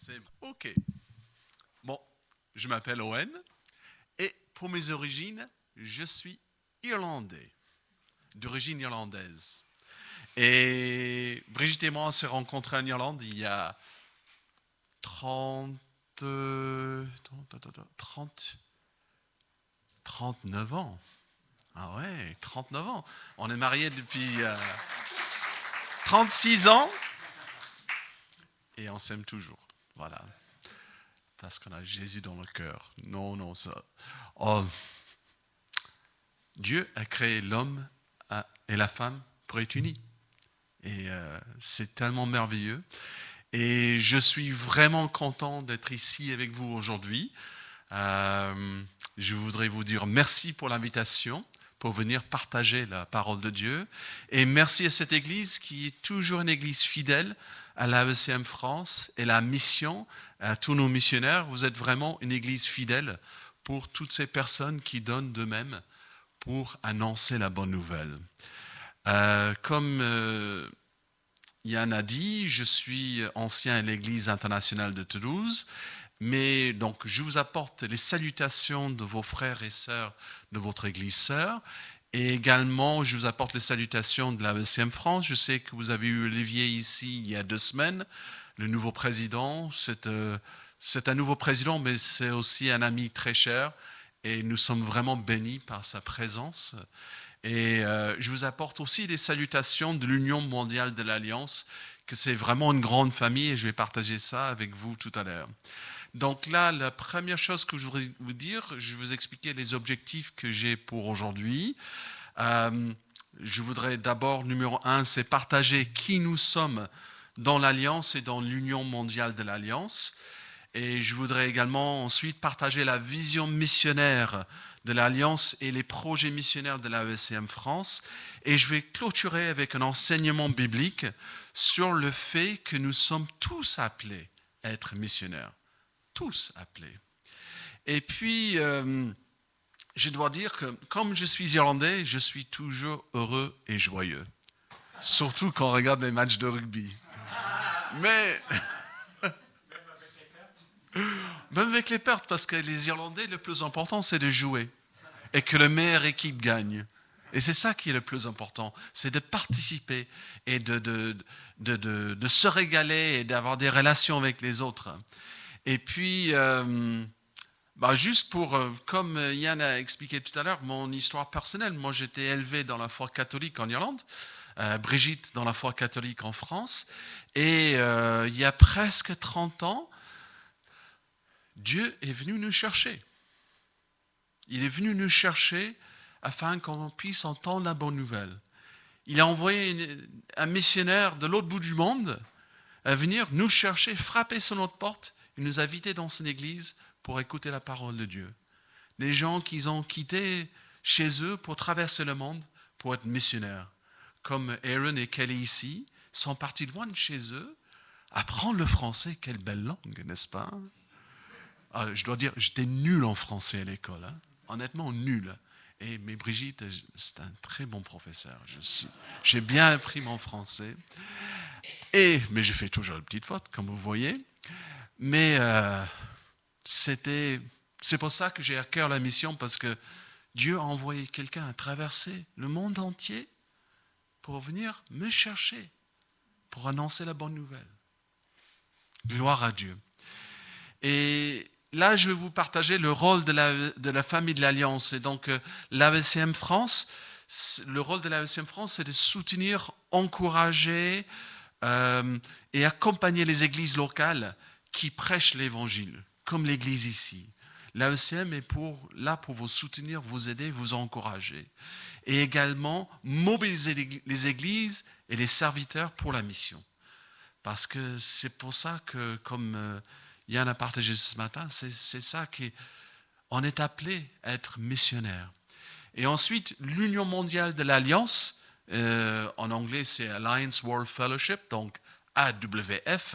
C'est OK. Bon, je m'appelle Owen et pour mes origines, je suis irlandais, d'origine irlandaise. Et Brigitte et moi, on s'est rencontrés en Irlande il y a 30, 30, 39 ans. Ah ouais, 39 ans. On est mariés depuis 36 ans et on s'aime toujours. Voilà. Parce qu'on a Jésus dans le cœur. Non, ça. Oh. Dieu a créé l'homme et la femme pour être unis. Et c'est tellement merveilleux. Et je suis vraiment content d'être ici avec vous aujourd'hui. Je voudrais vous dire merci pour l'invitation, pour venir partager la parole de Dieu. Et merci à cette église qui est toujours une église fidèle à l'AECM France et la mission, à tous nos missionnaires. Vous êtes vraiment une église fidèle pour toutes ces personnes qui donnent d'eux-mêmes pour annoncer la bonne nouvelle. Comme Yann a dit, je suis ancien à l'Église internationale de Toulouse, mais donc je vous apporte les salutations de vos frères et sœurs de votre Église sœur, et également je vous apporte les salutations de l'AECM France. Je sais que vous avez eu Olivier ici il y a 2 semaines, le nouveau président. C'est un nouveau président, mais c'est aussi un ami très cher, et nous sommes vraiment bénis par sa présence. Et je vous apporte aussi des salutations de l'Union mondiale de l'Alliance, que c'est vraiment une grande famille, et je vais partager ça avec vous tout à l'heure. Donc là, la première chose que je voudrais vous dire, je vais vous expliquer les objectifs que j'ai pour aujourd'hui. Je voudrais d'abord, numéro 1, c'est partager qui nous sommes dans l'Alliance et dans l'Union mondiale de l'Alliance. Et je voudrais également ensuite partager la vision missionnaire de l'Alliance et les projets missionnaires de l'AECM France. Et je vais clôturer avec un enseignement biblique sur le fait que nous sommes tous appelés à être missionnaires. Tous appelés. Et puis, je dois dire que comme je suis irlandais, je suis toujours heureux et joyeux. Surtout quand on regarde les matchs de rugby. Mais... Même avec les pertes, parce que les Irlandais, le plus important, c'est de jouer. Et que la meilleure équipe gagne. Et c'est ça qui est le plus important. C'est de participer et de se régaler et d'avoir des relations avec les autres. Et puis, juste pour, comme Yann a expliqué tout à l'heure, mon histoire personnelle. Moi, j'étais élevé dans la foi catholique en Irlande. Brigitte dans la foi catholique en France. Et il y a presque 30 ans, Dieu est venu nous chercher. Il est venu nous chercher afin qu'on puisse entendre la bonne nouvelle. Il a envoyé un missionnaire de l'autre bout du monde à venir nous chercher, frapper sur notre porte et nous inviter dans son église pour écouter la parole de Dieu. Les gens qui ont quitté chez eux pour traverser le monde pour être missionnaires, comme Aaron et Kelly ici, sont partis loin de chez eux, apprendre le français, quelle belle langue, n'est-ce pas ? Je dois dire, j'étais nul en français à l'école, hein. Honnêtement nul. Mais Brigitte, c'est un très bon professeur. J'ai bien appris mon français. Mais je fais toujours une petite faute, comme vous voyez. Mais c'est pour ça que j'ai à cœur la mission, parce que Dieu a envoyé quelqu'un à traverser le monde entier pour venir me chercher, pour annoncer la bonne nouvelle. Gloire à Dieu. Et là, je vais vous partager le rôle de la famille de l'Alliance. Et donc, l'AECM France, le rôle de l'AECM France, c'est de soutenir, encourager et accompagner les églises locales qui prêchent l'Évangile, comme l'église ici. L'AECM est là pour vous soutenir, vous aider, vous encourager. Et également, mobiliser les églises et les serviteurs pour la mission. Parce que c'est pour ça que, comme... Yann a partagé ce matin, c'est ça qu'on est appelé à être missionnaire. Et ensuite, l'Union mondiale de l'Alliance, en anglais c'est Alliance World Fellowship, donc AWF.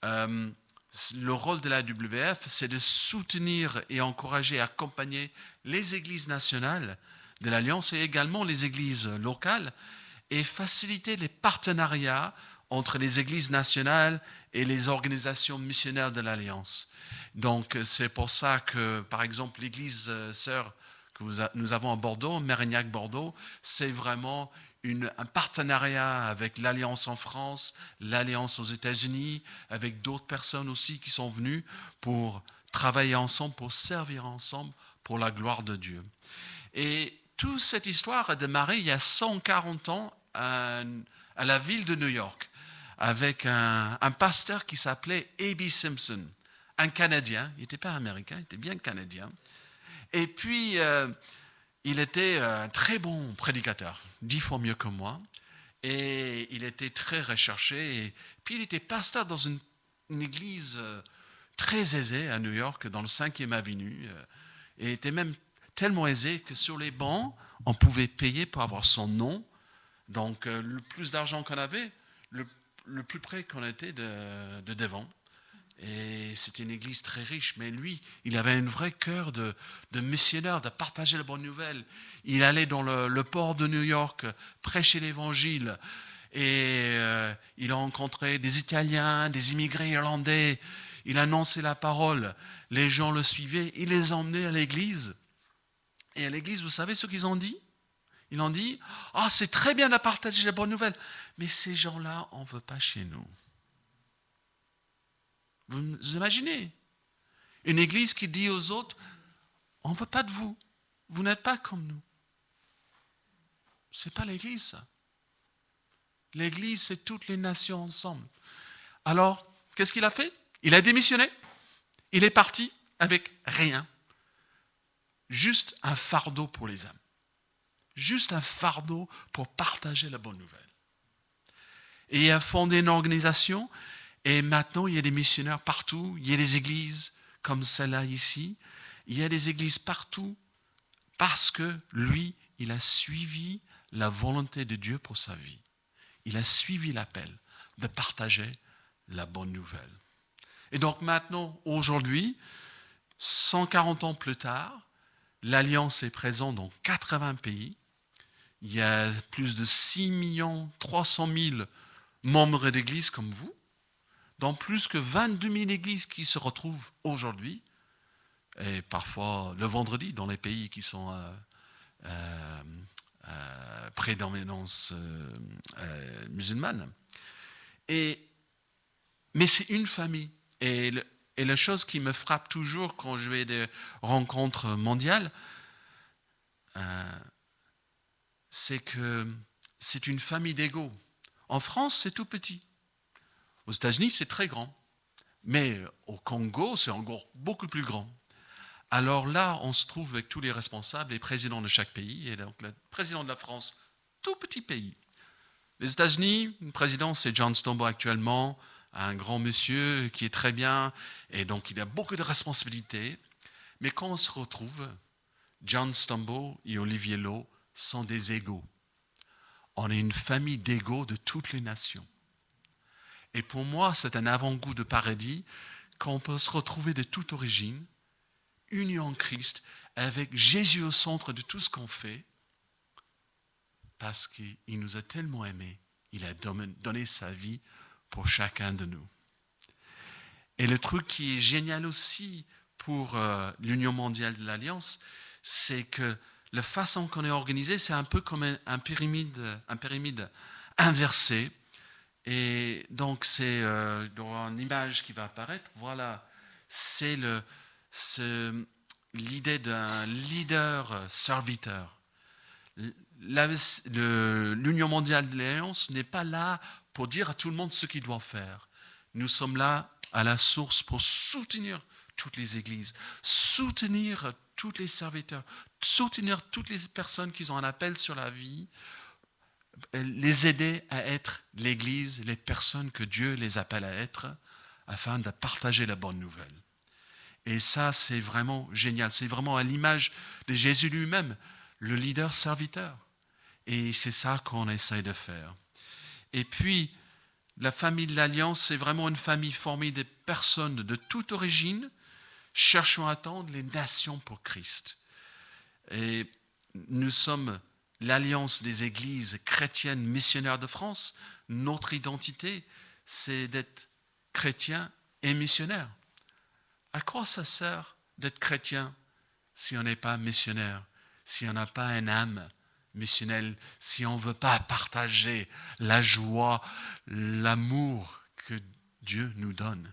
Le rôle de l'AWF, c'est de soutenir et encourager, accompagner les églises nationales de l'Alliance et également les églises locales et faciliter les partenariats entre les églises nationales et les organisations missionnaires de l'Alliance. Donc, c'est pour ça que, par exemple, l'église sœur que nous avons à Bordeaux, Mérignac-Bordeaux, c'est vraiment un partenariat avec l'Alliance en France, l'Alliance aux États-Unis, avec d'autres personnes aussi qui sont venues pour travailler ensemble, pour servir ensemble, pour la gloire de Dieu. Et toute cette histoire a démarré il y a 140 ans à la ville de New York, avec un pasteur qui s'appelait A.B. Simpson, un Canadien. Il n'était pas américain, il était bien canadien. Et puis, il était un très bon prédicateur, 10 fois mieux que moi. Et il était très recherché. Et puis, il était pasteur dans une église très aisée à New York, dans le 5e avenue. Et était même tellement aisé que sur les bancs, on pouvait payer pour avoir son nom. Donc, le plus d'argent qu'on avait, le plus près qu'on était de devant. Et c'était une église très riche, mais lui, il avait un vrai cœur de missionnaire, de partager la bonne nouvelle. Il allait dans le port de New York, prêcher l'évangile, et il a rencontré des Italiens, des immigrés irlandais. Il annonçait la parole, les gens le suivaient, il les emmenait à l'église. Et à l'église, vous savez ce qu'ils ont dit? Ils ont dit, « Ah, c'est très bien de partager la bonne nouvelle, mais ces gens-là, on ne veut pas chez nous. » Vous imaginez? Une église qui dit aux autres, on ne veut pas de vous. Vous n'êtes pas comme nous. Ce n'est pas l'église, ça. L'église, c'est toutes les nations ensemble. Alors, qu'est-ce qu'il a fait? Il a démissionné. Il est parti avec rien. Juste un fardeau pour les âmes. Juste un fardeau pour partager la bonne nouvelle. Et il a fondé une organisation. Et maintenant, il y a des missionnaires partout. Il y a des églises comme celle-là ici. Il y a des églises partout parce que lui, il a suivi la volonté de Dieu pour sa vie. Il a suivi l'appel de partager la bonne nouvelle. Et donc maintenant, aujourd'hui, 140 ans plus tard, l'Alliance est présente dans 80 pays. Il y a plus de 6 300 000 membres d'église comme vous, dans plus que 22 000 églises qui se retrouvent aujourd'hui, et parfois le vendredi dans les pays qui sont prédominance musulmane. Mais c'est une famille. Et la chose qui me frappe toujours quand je vais des rencontres mondiales, c'est que c'est une famille d'égaux. En France, c'est tout petit. Aux États-Unis, c'est très grand. Mais au Congo, c'est encore beaucoup plus grand. Alors là, on se trouve avec tous les responsables, les présidents de chaque pays. Et donc, le président de la France, tout petit pays. Les États-Unis, le président, c'est John Stambaugh actuellement, un grand monsieur qui est très bien. Et donc, il a beaucoup de responsabilités. Mais quand on se retrouve, John Stambaugh et Olivier Lowe sont des égaux. On est une famille d'égaux de toutes les nations. Et pour moi, c'est un avant-goût de paradis qu'on peut se retrouver de toute origine, unis en Christ, avec Jésus au centre de tout ce qu'on fait, parce qu'il nous a tellement aimés, il a donné sa vie pour chacun de nous. Et le truc qui est génial aussi pour l'Union mondiale de l'Alliance, c'est que la façon qu'on est organisé, c'est un peu comme un pyramide inversé. Et donc, c'est dans une image qui va apparaître, voilà, c'est l'idée d'un leader-serviteur. L'Union mondiale de l'Alliance n'est pas là pour dire à tout le monde ce qu'il doit faire. Nous sommes là à la source pour soutenir toutes les églises, soutenir tous les serviteurs, soutenir toutes les personnes qui ont un appel sur la vie, les aider à être l'Église, les personnes que Dieu les appelle à être, afin de partager la bonne nouvelle. Et ça, c'est vraiment génial. C'est vraiment à l'image de Jésus lui-même, le leader-serviteur. Et c'est ça qu'on essaie de faire. Et puis, la famille de l'Alliance, c'est vraiment une famille formée de personnes de toute origine, cherchant à attendre les nations pour Christ. Et nous sommes l'Alliance des églises chrétiennes missionnaires de France, Notre identité, c'est d'être chrétien et missionnaire. À quoi ça sert d'être chrétien si on n'est pas missionnaire, si on n'a pas une âme missionnelle, si on ne veut pas partager la joie, l'amour que Dieu nous donne?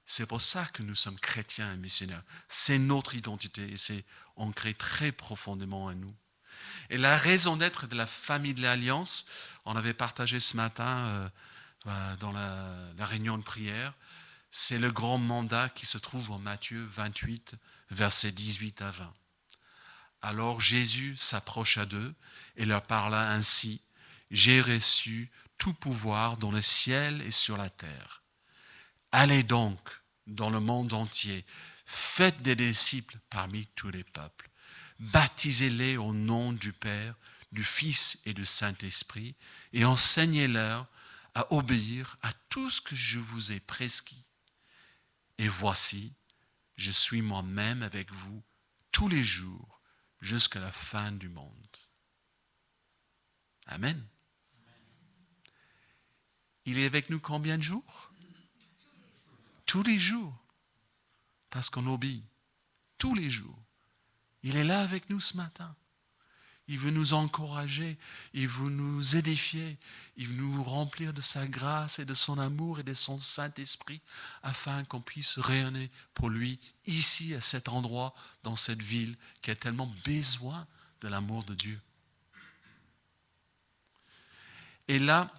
C'est pour ça que nous sommes chrétiens et missionnaires. C'est notre identité et c'est ancré très profondément en nous. Et la raison d'être de la famille de l'Alliance, on avait partagé ce matin dans la réunion de prière, c'est le grand mandat qui se trouve en Matthieu 28, versets 18 à 20. Alors Jésus s'approcha d'eux et leur parla ainsi: J'ai reçu tout pouvoir dans le ciel et sur la terre. Allez donc dans le monde entier, faites des disciples parmi tous les peuples, baptisez-les au nom du Père, du Fils et du Saint-Esprit, et enseignez-leur à obéir à tout ce que je vous ai prescrit. Et voici, je suis moi-même avec vous tous les jours jusqu'à la fin du monde. Amen. Il est avec nous combien de jours? Tous les jours. Parce qu'on obéit. Tous les jours. Il est là avec nous ce matin. Il veut nous encourager, il veut nous édifier, il veut nous remplir de sa grâce et de son amour et de son Saint-Esprit afin qu'on puisse rayonner pour lui ici, à cet endroit, dans cette ville qui a tellement besoin de l'amour de Dieu. Et là,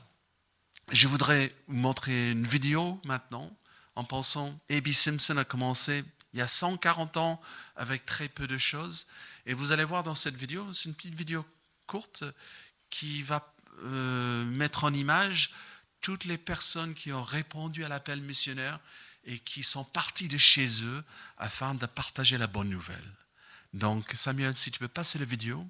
je voudrais vous montrer une vidéo maintenant en pensant A.B. Simpson a commencé il y a 140 ans avec très peu de choses. Et vous allez voir dans cette vidéo, c'est une petite vidéo courte qui va mettre en image toutes les personnes qui ont répondu à l'appel missionnaire et qui sont partis de chez eux afin de partager la bonne nouvelle. Donc Samuel, si tu peux passer la vidéo.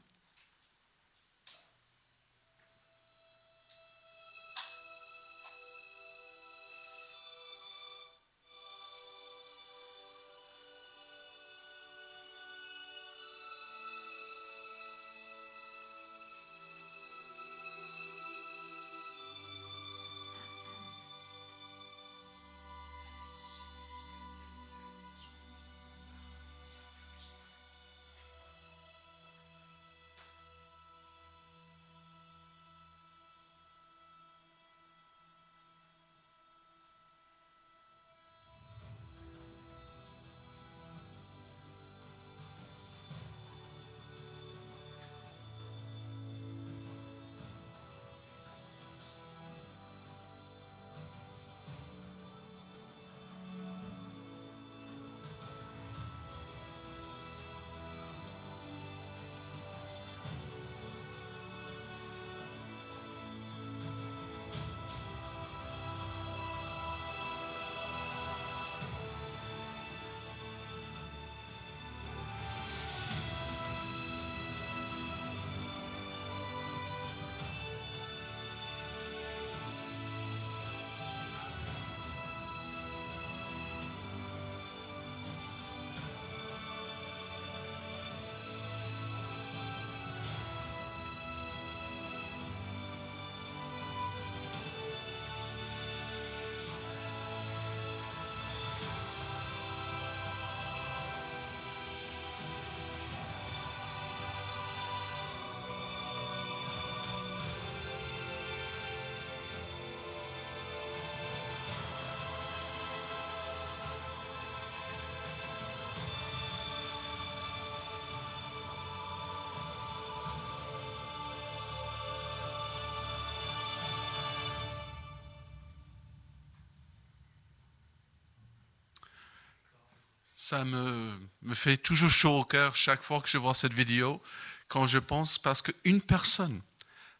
Ça me fait toujours chaud au cœur chaque fois que je vois cette vidéo, quand je pense, parce qu'une personne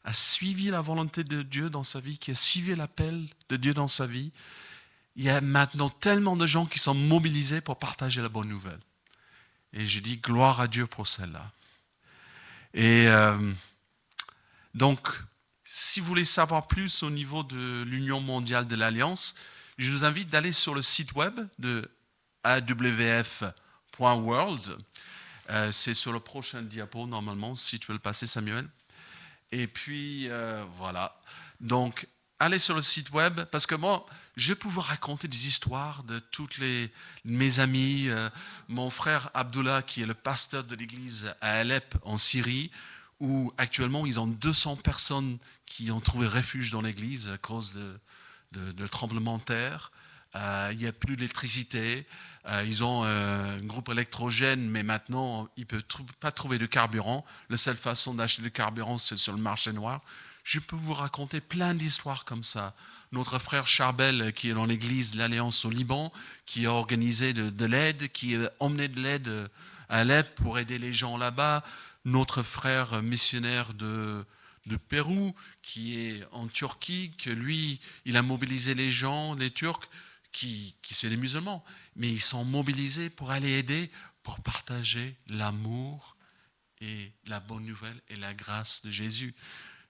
a suivi la volonté de Dieu dans sa vie, qui a suivi l'appel de Dieu dans sa vie. Il y a maintenant tellement de gens qui sont mobilisés pour partager la bonne nouvelle. Et je dis gloire à Dieu pour celle-là. Et donc, si vous voulez savoir plus au niveau de l'Union mondiale de l'Alliance, je vous invite d'aller sur le site web de awf.world. C'est sur le prochain diapo, normalement, si tu veux le passer, Samuel. Et puis, voilà. Donc, allez sur le site web, parce que moi, je peux vous raconter des histoires de mes amis. Mon frère Abdullah, qui est le pasteur de l'église à Alep, en Syrie, où actuellement, ils ont 200 personnes qui ont trouvé refuge dans l'église à cause de tremblements de terre. Il n'y a plus d'électricité. Ils ont un groupe électrogène, mais maintenant, ils ne peuvent pas trouver de carburant. La seule façon d'acheter du carburant, c'est sur le marché noir. Je peux vous raconter plein d'histoires comme ça. Notre frère Charbel, qui est dans l'église de l'Alliance au Liban, qui a organisé de l'aide, qui a emmené de l'aide à Alep pour aider les gens là-bas. Notre frère missionnaire de Pérou, qui est en Turquie, que lui, il a mobilisé les gens, les Turcs, qui c'est des musulmans, mais ils sont mobilisés pour aller aider, pour partager l'amour et la bonne nouvelle et la grâce de Jésus.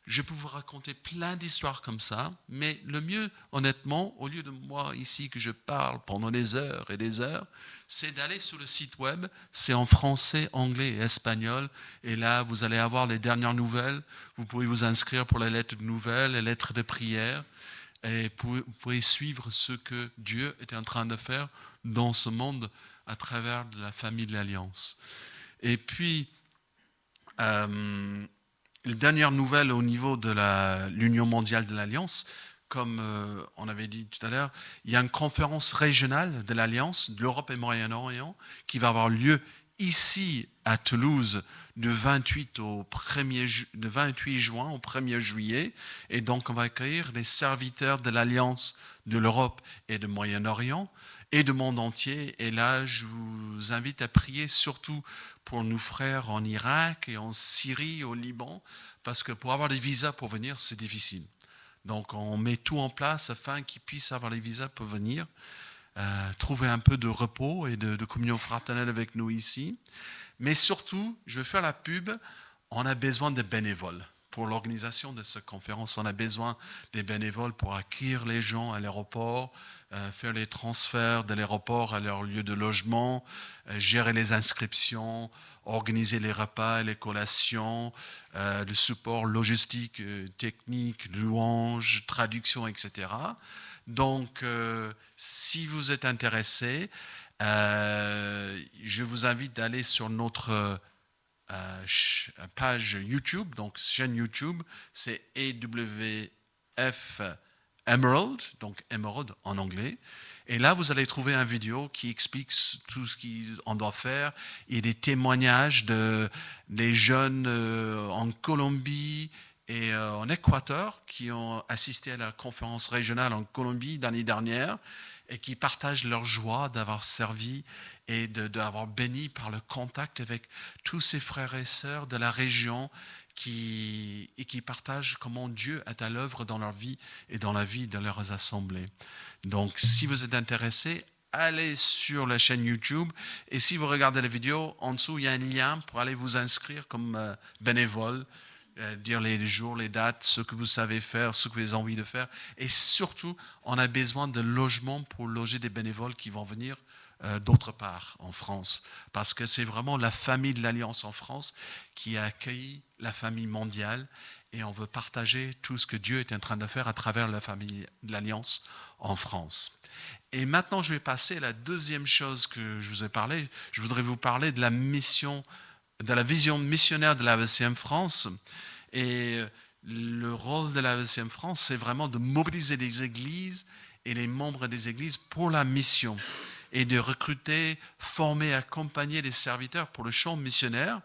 Je peux vous raconter plein d'histoires comme ça, mais le mieux, honnêtement, au lieu de moi ici que je parle pendant des heures et des heures, c'est d'aller sur le site web. C'est en français, anglais et espagnol. Et là, vous allez avoir les dernières nouvelles. Vous pouvez vous inscrire pour les lettres de nouvelles, les lettres de prière. Et vous pouvez suivre ce que Dieu est en train de faire dans ce monde à travers de la famille de l'Alliance. Et puis, les dernières nouvelles au niveau de l'Union mondiale de l'Alliance, comme on avait dit tout à l'heure, il y a une conférence régionale de l'Alliance, de l'Europe et Moyen-Orient, qui va avoir lieu ici à Toulouse de 28 juin au 1er juillet. Et donc, on va accueillir les serviteurs de l'Alliance de l'Europe et du Moyen-Orient et du monde entier. Et là, je vous invite à prier surtout pour nos frères en Irak et en Syrie, au Liban, parce que pour avoir des visas pour venir, c'est difficile. Donc, on met tout en place afin qu'ils puissent avoir les visas pour venir, trouver un peu de repos et de communion fraternelle avec nous ici. Mais surtout, je vais faire la pub, on a besoin de bénévoles. Pour l'organisation de cette conférence, on a besoin des bénévoles pour accueillir les gens à l'aéroport, faire les transferts de l'aéroport à leur lieu de logement, gérer les inscriptions, organiser les repas et les collations, le support logistique, technique, louange, traduction, etc. Donc, si vous êtes intéressé, je vous invite d'aller sur notre page YouTube, donc chaîne YouTube, c'est AWF Emerald, donc Emerald en anglais. Et là, vous allez trouver une vidéo qui explique tout ce qu'on doit faire et des témoignages des jeunes en Colombie et en Équateur qui ont assisté à la conférence régionale en Colombie l'année dernière et qui partagent leur joie d'avoir servi et d'avoir béni par le contact avec tous ces frères et sœurs de la région qui partagent comment Dieu est à l'œuvre dans leur vie et dans la vie de leurs assemblées. Donc, si vous êtes intéressé, allez sur la chaîne YouTube et si vous regardez la vidéo, en dessous, il y a un lien pour aller vous inscrire comme bénévole, dire les jours, les dates, ce que vous savez faire, ce que vous avez envie de faire. Et surtout, on a besoin de logements pour loger des bénévoles qui vont venir d'autre part en France. Parce que c'est vraiment la famille de l'Alliance en France qui a accueilli la famille mondiale et on veut partager tout ce que Dieu est en train de faire à travers la famille de l'Alliance en France. Et maintenant, je vais passer à la deuxième chose que je vous ai parlé. Je voudrais vous parler de la mission, de la vision missionnaire de l'AVCM France. Et le rôle de l'AVCM France, c'est vraiment de mobiliser les églises et les membres des églises pour la mission et de recruter, former, accompagner les serviteurs pour le champ missionnaire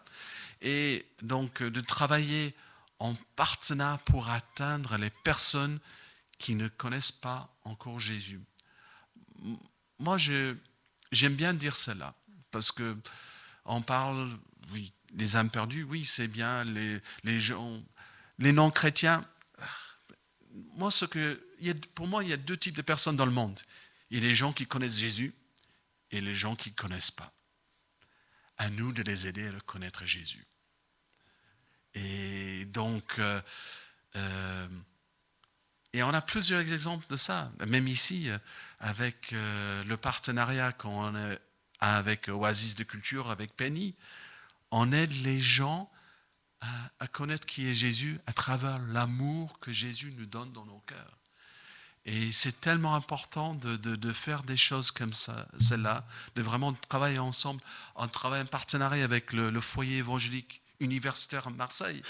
et donc de travailler en partenariat pour atteindre les personnes qui ne connaissent pas encore Jésus. Moi, j'aime bien dire cela parce que on parle, oui, les âmes perdues, oui, c'est bien, les gens, les non-chrétiens. Moi, pour moi, il y a deux types de personnes dans le monde. Il y a les gens qui connaissent Jésus et les gens qui ne connaissent pas. À nous de les aider à connaître Jésus. Et donc, et on a plusieurs exemples de ça. Même ici, avec le partenariat qu'on a avec Oasis de Culture, avec Penny, on aide les gens à connaître qui est Jésus à travers l'amour que Jésus nous donne dans nos cœurs. Et c'est tellement important de faire des choses comme ça, celle-là, de vraiment travailler ensemble, en travaillant en partenariat avec le foyer évangélique universitaire à Marseille,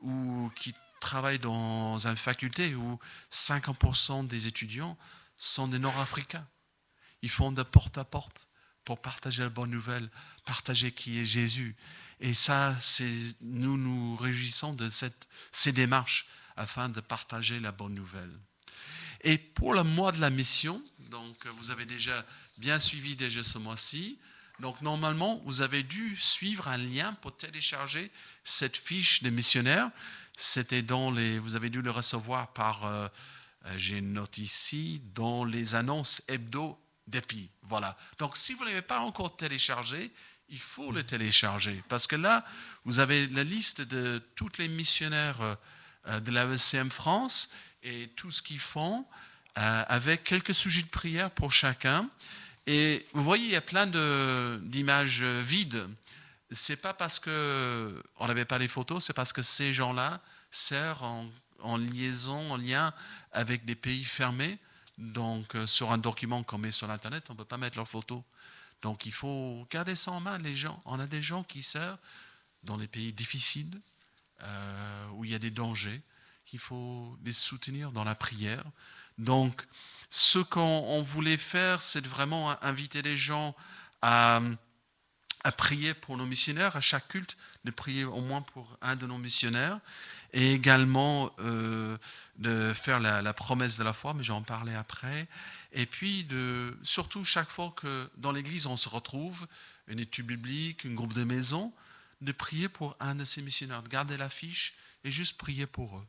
ou qui travaille dans une faculté où 50% des étudiants sont des Nord-Africains. Ils font de porte à porte pour partager la bonne nouvelle, partager qui est Jésus. Et ça, nous nous réjouissons de ces démarches afin de partager la bonne nouvelle. Et pour le mois de la mission, donc vous avez déjà bien suivi déjà ce mois-ci, donc normalement vous avez dû suivre un lien pour télécharger cette fiche des missionnaires. C'était vous avez dû le recevoir par, j'ai une note ici, dans les annonces hebdo d'EPI. Voilà. Donc si vous ne l'avez pas encore téléchargé, il faut le télécharger parce que là, vous avez la liste de tous les missionnaires de l'AECM France et tout ce qu'ils font, avec quelques sujets de prière pour chacun. Et vous voyez, il y a plein d'images vides. C'est pas parce qu'on n'avait pas les photos, c'est parce que ces gens-là servent en liaison, en lien avec des pays fermés. Donc, sur un document qu'on met sur Internet, on ne peut pas mettre leurs photos. Donc, il faut garder ça en main, les gens. On a des gens qui servent dans les pays difficiles, où il y a des dangers. Il faut les soutenir dans la prière. Donc, ce qu'on voulait faire, c'est de vraiment inviter les gens à prier pour nos missionnaires, à chaque culte, de prier au moins pour un de nos missionnaires, et également de faire la promesse de la foi, mais j'en parlais après, et puis surtout chaque fois que dans l'église on se retrouve, une étude biblique, un groupe de maison, de prier pour un de ces missionnaires, de garder l'affiche et juste prier pour eux,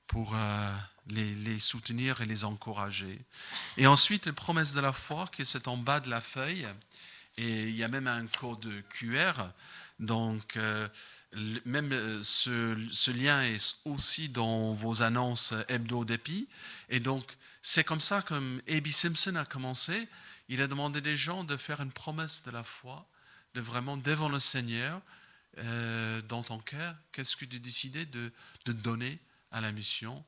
pour les soutenir et les encourager. Et ensuite, la promesse de la foi, qui est en bas de la feuille, et il y a même un code QR, donc même ce lien est aussi dans vos annonces hebdo d'EPI, et donc c'est comme ça comme A.B. Simpson a commencé. Il a demandé des gens de faire une promesse de la foi, de vraiment devant le Seigneur, dans ton cœur, qu'est-ce que tu as décidé de donner à la mission,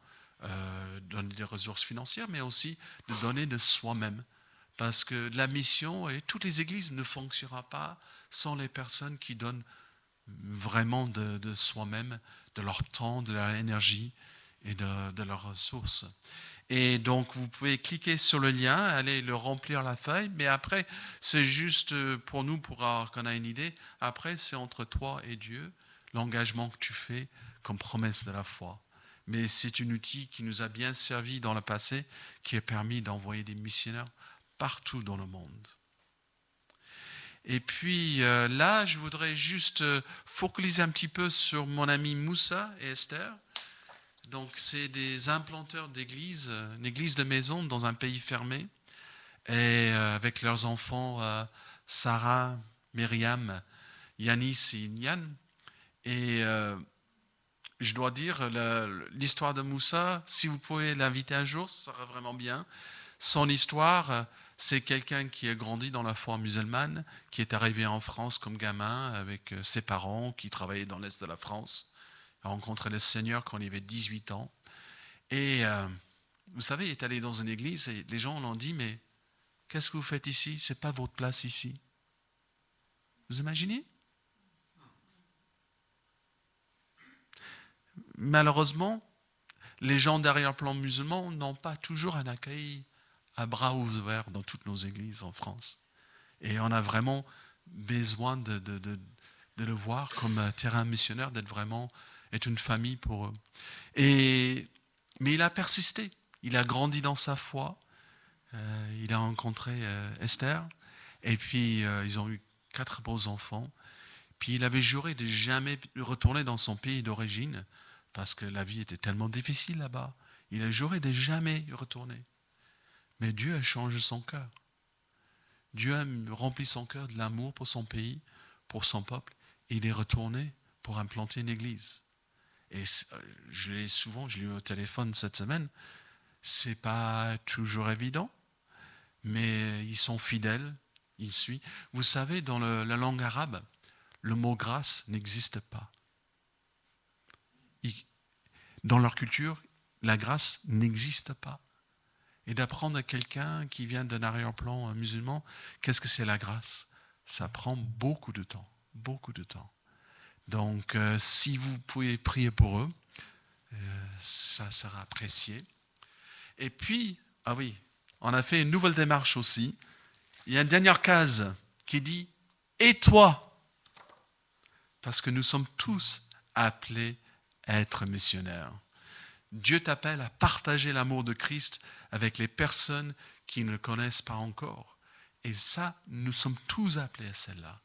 donner des ressources financières, mais aussi de donner de soi-même. Parce que la mission et toutes les églises ne fonctionneront pas sans les personnes qui donnent vraiment de soi-même, de leur temps, de leur énergie et de leurs ressources. Et donc, vous pouvez cliquer sur le lien, aller le remplir la feuille, mais après, c'est juste pour nous, pour qu'on ait une idée. Après, c'est entre toi et Dieu, l'engagement que tu fais comme promesse de la foi. Mais c'est un outil qui nous a bien servi dans le passé, qui a permis d'envoyer des missionnaires partout dans le monde. Et puis là, je voudrais juste focaliser un petit peu sur mon ami Moussa et Esther. Donc, c'est des implanteurs d'églises, une église de maison dans un pays fermé, et avec leurs enfants Sarah, Myriam, Yanis et Yann. Et je dois dire, l'histoire de Moussa, si vous pouvez l'inviter un jour, ça sera vraiment bien. Son histoire, c'est quelqu'un qui a grandi dans la foi musulmane, qui est arrivé en France comme gamin avec ses parents, qui travaillaient dans l'Est de la France. Il a rencontré le Seigneur quand il avait 18 ans. Et vous savez, il est allé dans une église et les gens l'ont dit, mais qu'est-ce que vous faites ici? Ce n'est pas votre place ici. Vous imaginez? Malheureusement, les gens d'arrière-plan musulmans n'ont pas toujours un accueil à bras ouverts dans toutes nos églises en France. Et on a vraiment besoin de le voir comme un terrain missionnaire, d'être vraiment être une famille pour eux. Mais il a persisté, il a grandi dans sa foi, il a rencontré Esther, et puis ils ont eu 4 beaux enfants. Puis il avait juré de jamais retourner dans son pays d'origine, parce que la vie était tellement difficile là-bas. Il a juré de jamais y retourner. Mais Dieu a changé son cœur. Dieu a rempli son cœur de l'amour pour son pays, pour son peuple, et il est retourné pour implanter une église. Et je l'ai eu au téléphone cette semaine, c'est pas toujours évident, mais ils sont fidèles, ils suivent. Vous savez, dans la langue arabe, le mot grâce n'existe pas. Dans leur culture, la grâce n'existe pas. et d'apprendre à quelqu'un qui vient d'un arrière-plan musulman, qu'est-ce que c'est la grâce. Ça prend beaucoup de temps, beaucoup de temps. Donc, si vous pouvez prier pour eux, ça sera apprécié. Et puis, ah oui, on a fait une nouvelle démarche aussi. Il y a une dernière case qui dit « Et toi ?» Parce que nous sommes tous appelés à être missionnaires. Dieu t'appelle à partager l'amour de Christ avec les personnes qui ne le connaissent pas encore. Et ça, nous sommes tous appelés à celle-là.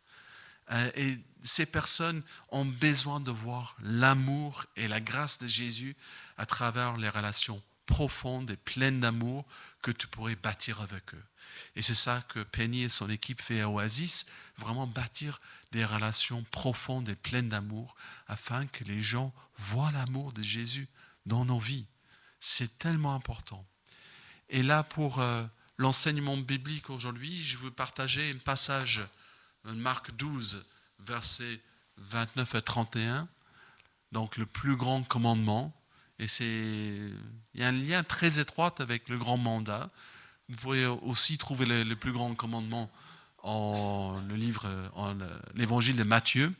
Et ces personnes ont besoin de voir l'amour et la grâce de Jésus à travers les relations profondes et pleines d'amour que tu pourrais bâtir avec eux. Et c'est ça que Penny et son équipe fait à Oasis, vraiment bâtir des relations profondes et pleines d'amour afin que les gens voient l'amour de Jésus dans nos vies. C'est tellement important. Et là, pour l'enseignement biblique aujourd'hui, je veux partager un passage, Marc 12, versets 29 à 31, donc le plus grand commandement. Et il y a un lien très étroit avec le grand mandat. Vous pourrez aussi trouver le plus grand commandement en l'évangile de Matthieu.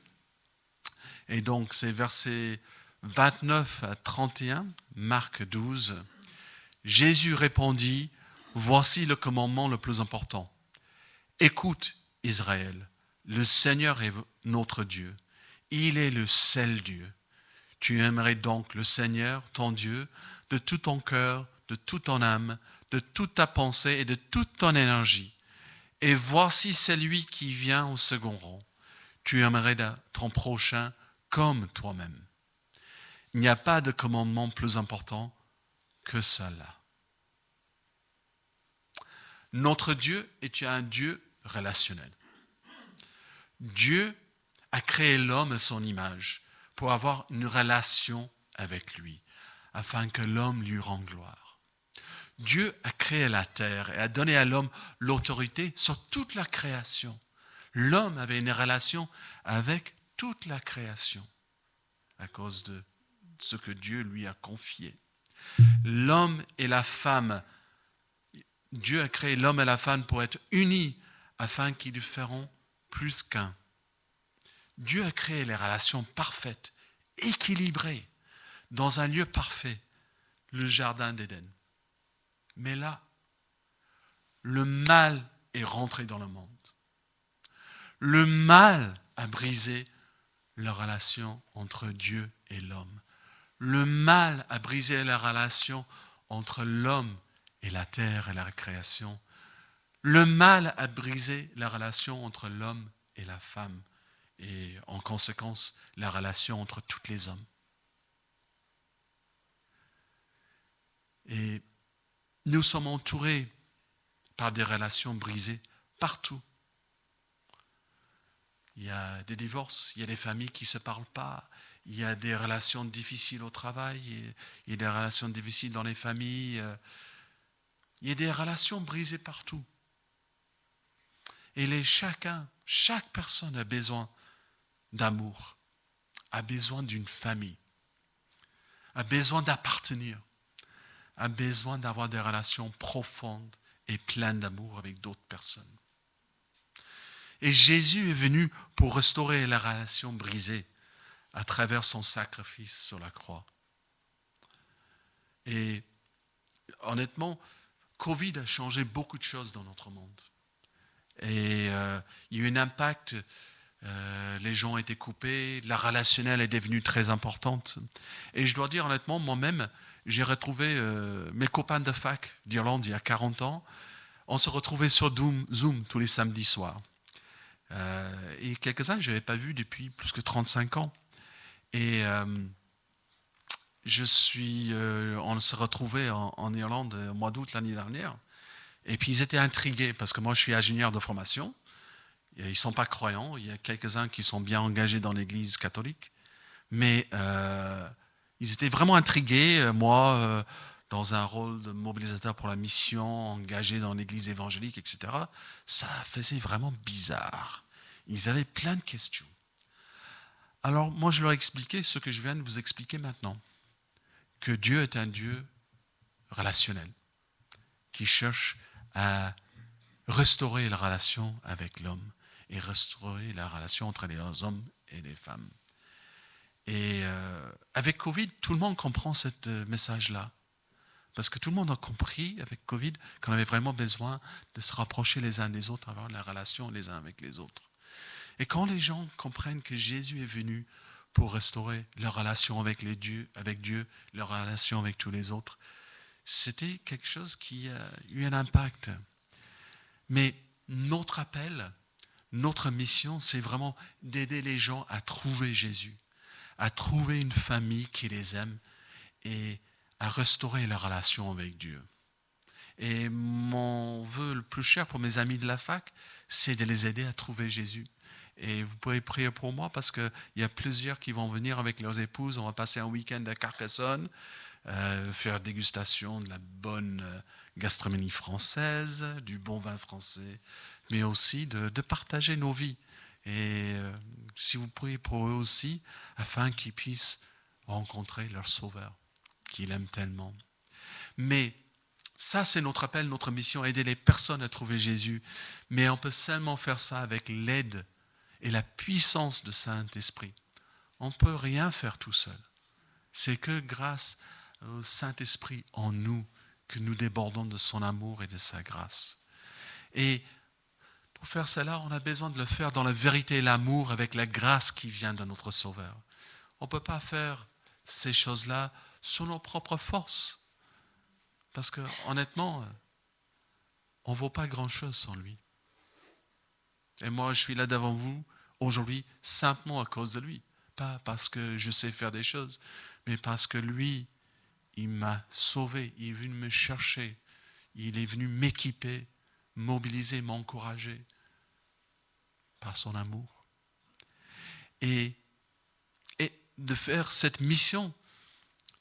Et donc, c'est versets 29 à 31, Marc 12. Jésus répondit, « Voici le commandement le plus important. Écoute, Israël, le Seigneur est notre Dieu. Il est le seul Dieu. Tu aimerais donc le Seigneur, ton Dieu, de tout ton cœur, de toute ton âme, de toute ta pensée et de toute ton énergie. Et voici celui qui vient au second rang. Tu aimerais ton prochain comme toi-même. Il n'y a pas de commandement plus important que cela. Notre Dieu est un Dieu relationnel. Dieu a créé l'homme à son image pour avoir une relation avec lui, afin que l'homme lui rende gloire. Dieu a créé la terre et a donné à l'homme l'autorité sur toute la création. L'homme avait une relation avec toute la création à cause de ce que Dieu lui a confié. L'homme et la femme, Dieu a créé l'homme et la femme pour être unis afin qu'ils feront plus qu'un. Dieu a créé les relations parfaites, équilibrées, dans un lieu parfait, le jardin d'Éden. Mais là, le mal est rentré dans le monde. Le mal a brisé la relation entre Dieu et l'homme. Le mal a brisé la relation entre l'homme et la terre et la création. Le mal a brisé la relation entre l'homme et la femme et en conséquence la relation entre tous les hommes. Et nous sommes entourés par des relations brisées partout. Il y a des divorces, il y a des familles qui ne se parlent pas, il y a des relations difficiles au travail, il y a des relations difficiles dans les familles, il y a des relations brisées partout. Et chaque personne a besoin d'amour, a besoin d'une famille, a besoin d'appartenir, a besoin d'avoir des relations profondes et pleines d'amour avec d'autres personnes. Et Jésus est venu pour restaurer la relation brisée à travers son sacrifice sur la croix. Et honnêtement, Covid a changé beaucoup de choses dans notre monde. Et il y a eu un impact, les gens ont été coupés, la relationnelle est devenue très importante. Et je dois dire honnêtement, moi-même, j'ai retrouvé mes copains de fac d'Irlande il y a 40 ans. On se retrouvait sur Zoom tous les samedis soirs. Et quelques-uns, je n'avais pas vu depuis plus que 35 ans. Et on se retrouvait en Irlande au mois d'août l'année dernière. Et puis ils étaient intrigués parce que moi je suis ingénieur de formation. Ils ne sont pas croyants. Il y a quelques-uns qui sont bien engagés dans l'église catholique. Mais ils étaient vraiment intrigués. Moi, dans un rôle de mobilisateur pour la mission, engagé dans l'église évangélique, etc. Ça faisait vraiment bizarre. Ils avaient plein de questions. Alors moi je leur ai expliqué ce que je viens de vous expliquer maintenant. Que Dieu est un Dieu relationnel, qui cherche à restaurer la relation avec l'homme et restaurer la relation entre les hommes et les femmes. Et avec Covid, tout le monde comprend ce message-là. Parce que tout le monde a compris avec Covid qu'on avait vraiment besoin de se rapprocher les uns des autres, avoir la relation les uns avec les autres. Et quand les gens comprennent que Jésus est venu pour restaurer leur relation avec Dieu, leur relation avec tous les autres, c'était quelque chose qui a eu un impact. Mais notre appel, notre mission, c'est vraiment d'aider les gens à trouver Jésus, à trouver une famille qui les aime et à restaurer leur relation avec Dieu. Et mon vœu le plus cher pour mes amis de la fac, c'est de les aider à trouver Jésus. Et vous pouvez prier pour moi parce qu'il y a plusieurs qui vont venir avec leurs épouses. On va passer un week-end à Carcassonne, faire dégustation de la bonne gastronomie française, du bon vin français, mais aussi de partager nos vies. Et si vous priez pour eux aussi, afin qu'ils puissent rencontrer leur Sauveur, qu'ils aiment tellement. Mais ça, c'est notre appel, notre mission, aider les personnes à trouver Jésus. Mais on peut seulement faire ça avec l'aide et la puissance du Saint-Esprit. On ne peut rien faire tout seul. C'est que grâce au Saint-Esprit en nous que nous débordons de son amour et de sa grâce. Et pour faire cela, on a besoin de le faire dans la vérité et l'amour avec la grâce qui vient de notre Sauveur. On ne peut pas faire ces choses-là sur nos propres forces. Parce que, honnêtement, on ne vaut pas grand-chose sans lui. Et moi, je suis là devant vous aujourd'hui simplement à cause de lui. Pas parce que je sais faire des choses, mais parce que lui, il m'a sauvé, il est venu me chercher, il est venu m'équiper, mobiliser, m'encourager par son amour. Et de faire cette mission,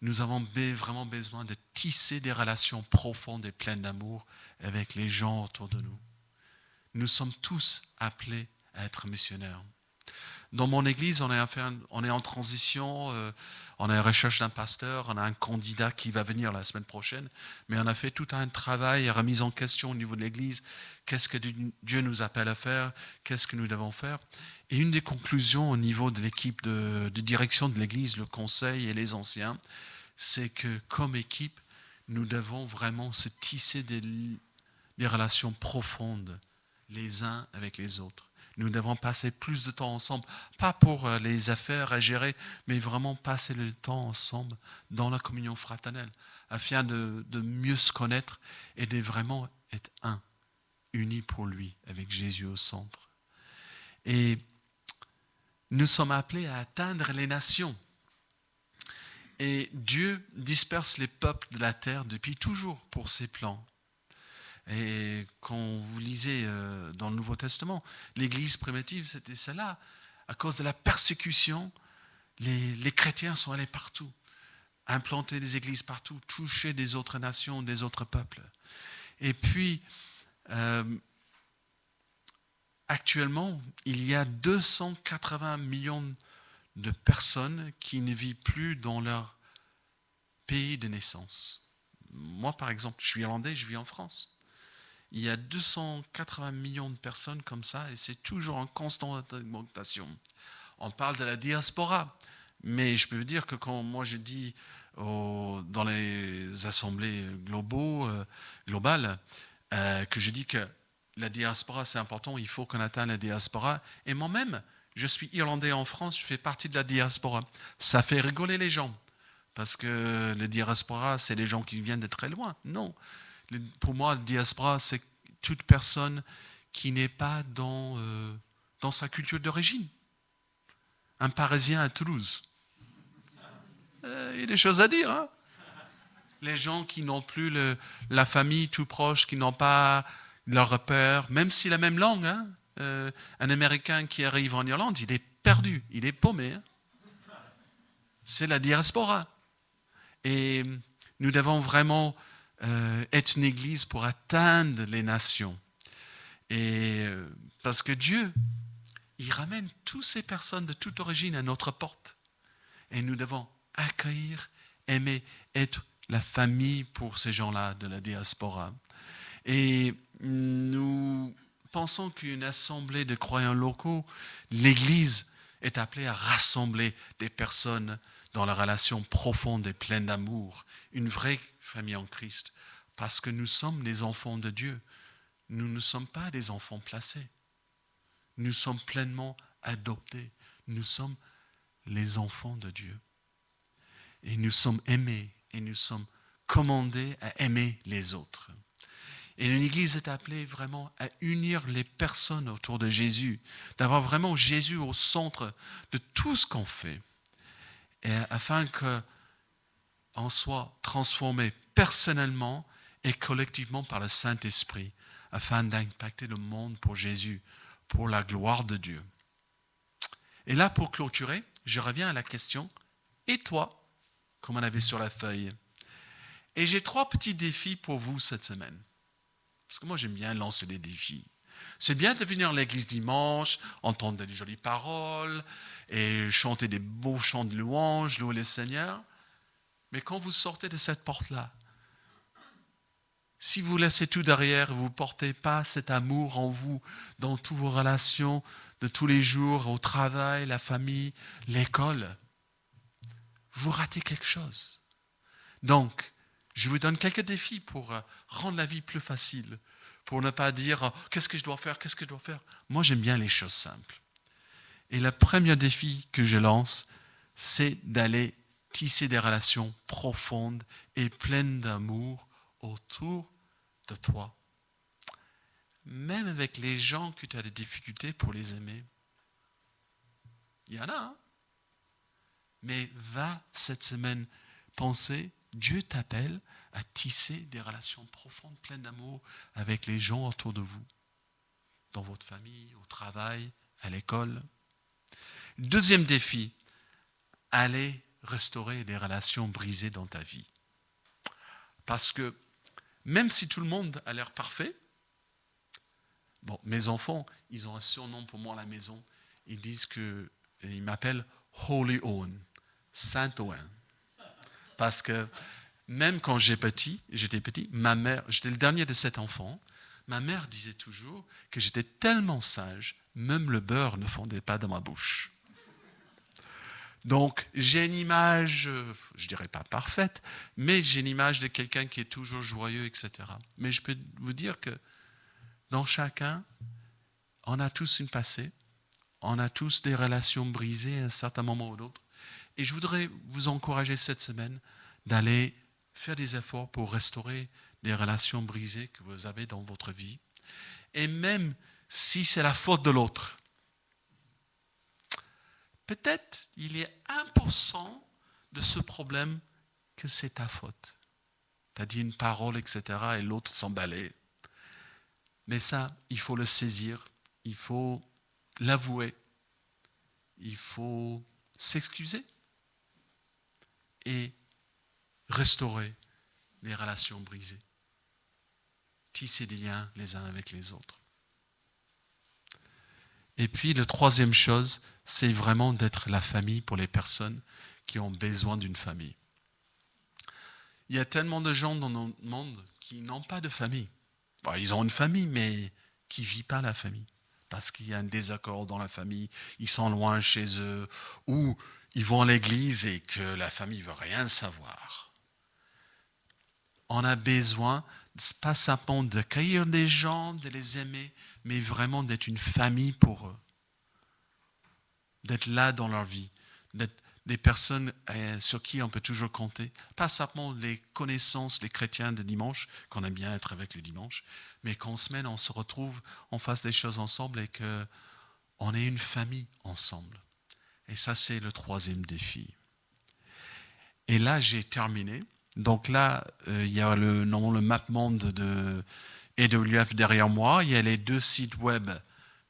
nous avons vraiment besoin de tisser des relations profondes et pleines d'amour avec les gens autour de nous. Nous sommes tous appelés à être missionnaires. Dans mon église, on est en transition, on est en recherche d'un pasteur, on a un candidat qui va venir la semaine prochaine, mais on a fait tout un travail, remise en question au niveau de l'église, qu'est-ce que Dieu nous appelle à faire, qu'est-ce que nous devons faire. Et une des conclusions au niveau de l'équipe de direction de l'église, le conseil et les anciens, c'est que comme équipe, nous devons vraiment se tisser des relations profondes les uns avec les autres. Nous devons passer plus de temps ensemble, pas pour les affaires à gérer, mais vraiment passer le temps ensemble dans la communion fraternelle, afin de mieux se connaître et de vraiment être unis pour lui, avec Jésus au centre. Et nous sommes appelés à atteindre les nations. Et Dieu disperse les peuples de la terre depuis toujours pour ses plans. Et quand vous lisez dans le Nouveau Testament, l'Église primitive, c'était cela. À cause de la persécution, les chrétiens sont allés partout, implanter des églises partout, toucher des autres nations, des autres peuples. Et puis, actuellement, il y a 280 millions de personnes qui ne vivent plus dans leur pays de naissance. Moi, par exemple, je suis irlandais, je vis en France. Il y a 280 millions de personnes comme ça et c'est toujours en constante augmentation. On parle de la diaspora, mais je peux vous dire que quand moi je dis dans les assemblées globales que je dis que la diaspora c'est important, il faut qu'on atteigne la diaspora. Et moi-même, je suis irlandais en France, je fais partie de la diaspora. Ça fait rigoler les gens parce que la diaspora c'est les gens qui viennent de très loin. Non. Pour moi, la diaspora, c'est toute personne qui n'est pas dans sa culture d'origine. Un Parisien à Toulouse. Il y a des choses à dire. Hein, les gens qui n'ont plus la famille tout proche, qui n'ont pas leur repère, même si la même langue. Hein, un Américain qui arrive en Irlande, il est perdu, il est paumé. Hein. C'est la diaspora. Et nous devons vraiment être une église pour atteindre les nations. Et parce que Dieu, il ramène toutes ces personnes de toute origine à notre porte. Et nous devons accueillir, aimer, être la famille pour ces gens-là de la diaspora. Et nous pensons qu'une assemblée de croyants locaux, l'Église, est appelée à rassembler des personnes dans la relation profonde et pleine d'amour, une vraie famille en Christ, parce que nous sommes des enfants de Dieu. Nous ne sommes pas des enfants placés. Nous sommes pleinement adoptés. Nous sommes les enfants de Dieu. Et nous sommes aimés et nous sommes commandés à aimer les autres. Et l'Église est appelée vraiment à unir les personnes autour de Jésus, d'avoir vraiment Jésus au centre de tout ce qu'on fait, et afin qu'on soit transformé personnellement et collectivement par le Saint-Esprit, afin d'impacter le monde pour Jésus, pour la gloire de Dieu. Et là, pour clôturer, je reviens à la question, et toi, comme on avait sur la feuille? Et j'ai 3 petits défis pour vous cette semaine. Parce que moi, j'aime bien lancer des défis. C'est bien de venir à l'église dimanche, entendre des jolies paroles et chanter des beaux chants de louange, louer le Seigneur. Mais quand vous sortez de cette porte-là, si vous laissez tout derrière, vous ne portez pas cet amour en vous dans toutes vos relations de tous les jours, au travail, la famille, l'école, vous ratez quelque chose. Donc, je vous donne quelques défis pour rendre la vie plus facile, pour ne pas dire « qu'est-ce que je dois faire, qu'est-ce que je dois faire ?» Moi, j'aime bien les choses simples. Et le premier défi que je lance, c'est d'aller tisser des relations profondes et pleines d'amour autour de toi. Même avec les gens que tu as des difficultés pour les aimer. Il y en a, hein? Mais va cette semaine penser, Dieu t'appelle à tisser des relations profondes, pleines d'amour avec les gens autour de vous, dans votre famille, au travail, à l'école. Deuxième défi, allez restaurer des relations brisées dans ta vie. Parce que même si tout le monde a l'air parfait, bon, mes enfants, ils ont un surnom pour moi à la maison. Ils m'appellent Holy Owen, Saint Owen. Parce que même quand j'étais petit, ma mère, j'étais le dernier de 7 enfants, ma mère disait toujours que j'étais tellement sage, même le beurre ne fondait pas dans ma bouche. Donc, j'ai une image, je dirais pas parfaite, mais j'ai une image de quelqu'un qui est toujours joyeux, etc. Mais je peux vous dire que dans chacun, on a tous une passé, on a tous des relations brisées à un certain moment ou d'autre. Et je voudrais vous encourager cette semaine d'aller faire des efforts pour restaurer les relations brisées que vous avez dans votre vie. Et même si c'est la faute de l'autre, peut-être il y a 1% de ce problème que c'est ta faute. Tu as dit une parole, etc. et l'autre s'emballait. Mais ça, il faut le saisir, il faut l'avouer, il faut s'excuser et restaurer les relations brisées. Tisser des liens les uns avec les autres. Et puis, la troisième chose, c'est vraiment d'être la famille pour les personnes qui ont besoin d'une famille. Il y a tellement de gens dans notre monde qui n'ont pas de famille. Bon, ils ont une famille, mais qui ne vit pas la famille. Parce qu'il y a un désaccord dans la famille, ils sont loin chez eux, ou ils vont à l'église et que la famille ne veut rien savoir. On a besoin, pas simplement d'accueillir des gens, de les aimer, mais vraiment d'être une famille pour eux. D'être là dans leur vie, d'être des personnes sur qui on peut toujours compter. Pas simplement les connaissances, les chrétiens de dimanche, qu'on aime bien être avec le dimanche, mais qu'en semaine, on se retrouve, on fasse des choses ensemble et qu'on ait une famille ensemble. Et ça, c'est le troisième défi. Et là, j'ai terminé. Donc là, il y a le MapMonde de AWF derrière moi. Il y a les 2 sites web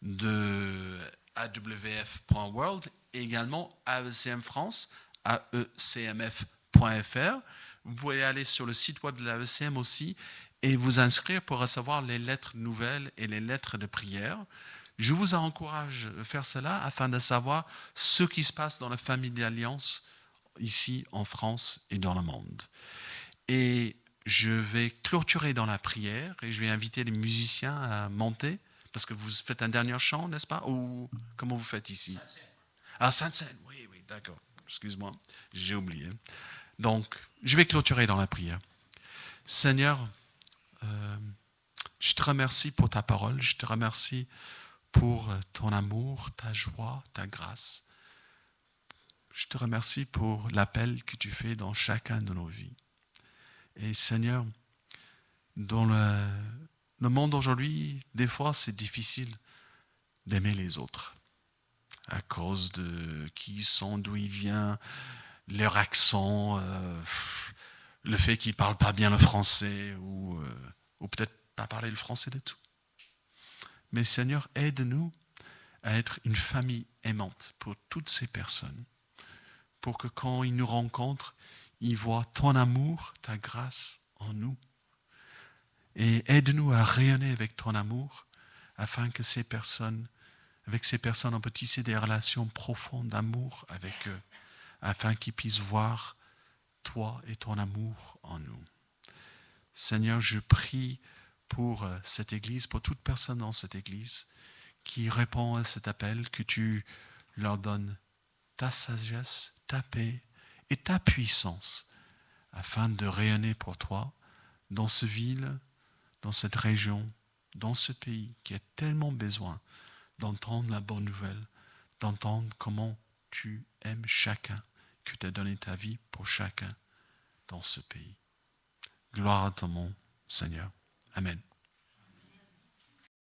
de awf.world et également AECM France, aecmf.fr. Vous pouvez aller sur le site web de l'AECM aussi et vous inscrire pour recevoir les lettres nouvelles et les lettres de prière. Je vous encourage à faire cela afin de savoir ce qui se passe dans la famille d'Alliance ici en France et dans le monde. Et je vais clôturer dans la prière et je vais inviter les musiciens à monter, parce que vous faites un dernier chant, n'est-ce pas? Ou comment vous faites ici? Ah, Sainte-Seine, oui, oui, d'accord. Excuse-moi, j'ai oublié. Donc, je vais clôturer dans la prière. Seigneur, je te remercie pour ta parole, je te remercie pour ton amour, ta joie, ta grâce. Je te remercie pour l'appel que tu fais dans chacun de nos vies. Et Seigneur, dans le monde aujourd'hui, des fois, c'est difficile d'aimer les autres à cause de qui ils sont, d'où ils viennent, leur accent, le fait qu'ils ne parlent pas bien le français ou peut-être pas parler le français de tout. Mais Seigneur, aide-nous à être une famille aimante pour toutes ces personnes, pour que quand ils nous rencontrent, ils voient ton amour, ta grâce en nous. Et aide-nous à rayonner avec ton amour, afin que avec ces personnes, on peut tisser des relations profondes d'amour avec eux, afin qu'ils puissent voir toi et ton amour en nous. Seigneur, je prie pour cette Église, pour toute personne dans cette Église qui répond à cet appel, que tu leur donnes ta sagesse, ta paix et ta puissance, afin de rayonner pour toi dans cette ville, dans cette région, dans ce pays qui a tellement besoin d'entendre la bonne nouvelle, d'entendre comment tu aimes chacun, que tu as donné ta vie pour chacun dans ce pays. Gloire à ton nom, Seigneur. Amen.